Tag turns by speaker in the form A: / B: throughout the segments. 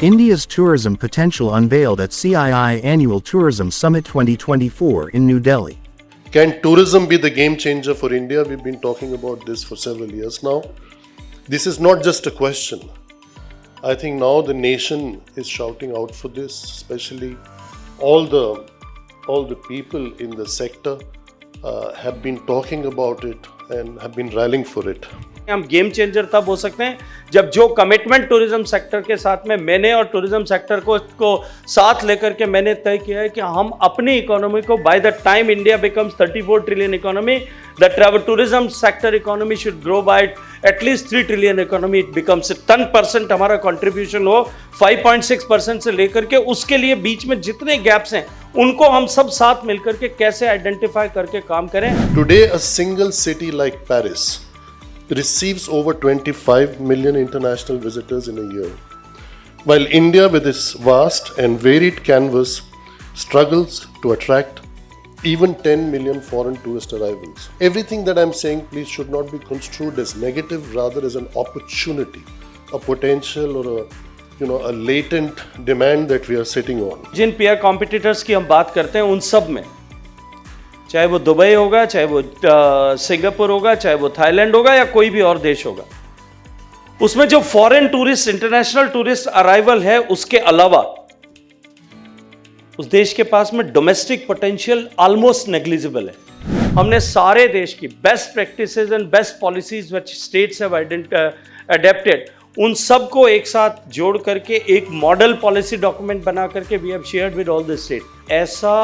A: India's tourism potential unveiled at CII Annual Tourism Summit 2024 in New Delhi.
B: Can tourism be the game changer for India? We've been talking about this for several years now. This is not just a question. I think now the nation is shouting out for this, especially all the people in the sector have been talking about it and have been rallying for it.
C: हम game changer तब हो सकते हैं जब जो commitment tourism sector के साथ में मैंने और टूरिज्म सेक्टर को साथ लेकर के मैंने तय किया है कि हम अपनी इकोनॉमी को by the time India becomes 34 trillion economy, the travel tourism sector economy should grow by at least 3 trillion economy, it becomes 10% हमारा कंट्रीब्यूशन हो 5.6% से लेकर के उसके लिए बीच में जितने गैप्स हैं उनको हम सब साथ मिलकर के कैसे आइडेंटिफाई करके काम करें.
B: Today a single city like Paris receives over 25 million international visitors in a year, while India with its vast and varied canvas struggles to attract even 10 million foreign tourist arrivals. Everything that I'm saying, please, should not be construed as negative, rather as an opportunity, a potential or a latent demand that we are sitting on.
C: Jin peer competitors की हम बात करते हैं उन सब में, चाहे वो दुबई होगा, चाहे वो सिंगापुर होगा, चाहे वो थाईलैंड होगा या कोई भी और देश होगा, उसमें जो foreign tourist, international tourist arrival है उसके अलावा उस देश के पास में डोमेस्टिक पोटेंशियल ऑलमोस्ट नेग्लिजिबल है. हमने सारे देश की best practices and best policies which states have adopted उन सब को एक साथ जोड़ करके एक मॉडल पॉलिसी डॉक्यूमेंट बना करके we have shared with all the state. ऐसा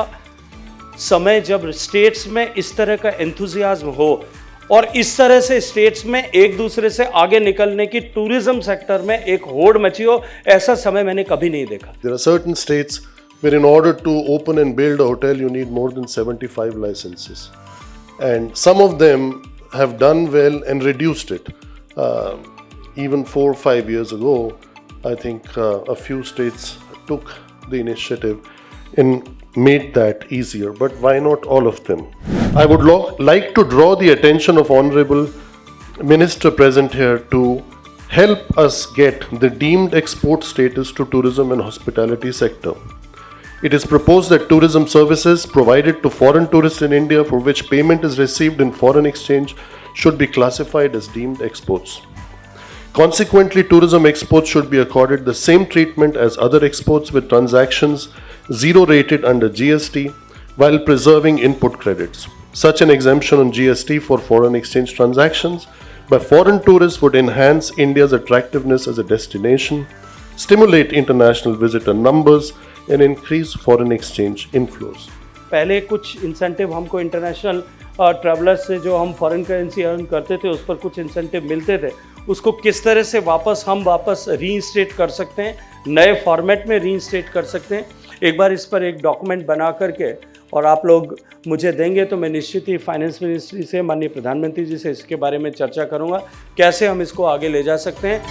C: समय जब स्टेट्स में इस तरह का एंथुजियाज्म हो और इस तरह से स्टेट्स में एक दूसरे से आगे निकलने की टूरिज्म सेक्टर में एक होड़ मची हो, ऐसा समय मैंने कभी नहीं देखा.
B: There are certain states where in order to open and build a hotel you need more than 75 licenses, and some of them have done well and reduced it. Even 4 or 5 years ago, I think a few states took the initiative and made that easier, but why not all of them? I would like to draw the attention of Honorable Minister present here to help us get the deemed export status to tourism and hospitality sector. It is proposed that tourism services provided to foreign tourists in India for which payment is received in foreign exchange should be classified as deemed exports. Consequently, tourism exports should be accorded the same treatment as other exports with transactions zero rated under GST while preserving input credits. Such an exemption on GST for foreign exchange transactions by foreign tourists would enhance India's attractiveness as a destination, stimulate international visitor numbers and increase foreign exchange inflows.
C: पहले कुछ incentive हमको international travellers से जो हम foreign currency earn करते थे उस पर कुछ इंसेंटिव मिलते थे, उसको किस तरह से वापस रीइंस्टेट कर सकते हैं, नए फॉर्मेट में रीइंस्टेट कर सकते हैं. एक बार इस पर एक डॉक्यूमेंट बना करके और आप लोग मुझे देंगे तो मैं निश्चित ही फाइनेंस मिनिस्ट्री से, माननीय प्रधानमंत्री जी से इसके बारे में चर्चा करूंगा कैसे हम इसको आगे ले जा सकते हैं.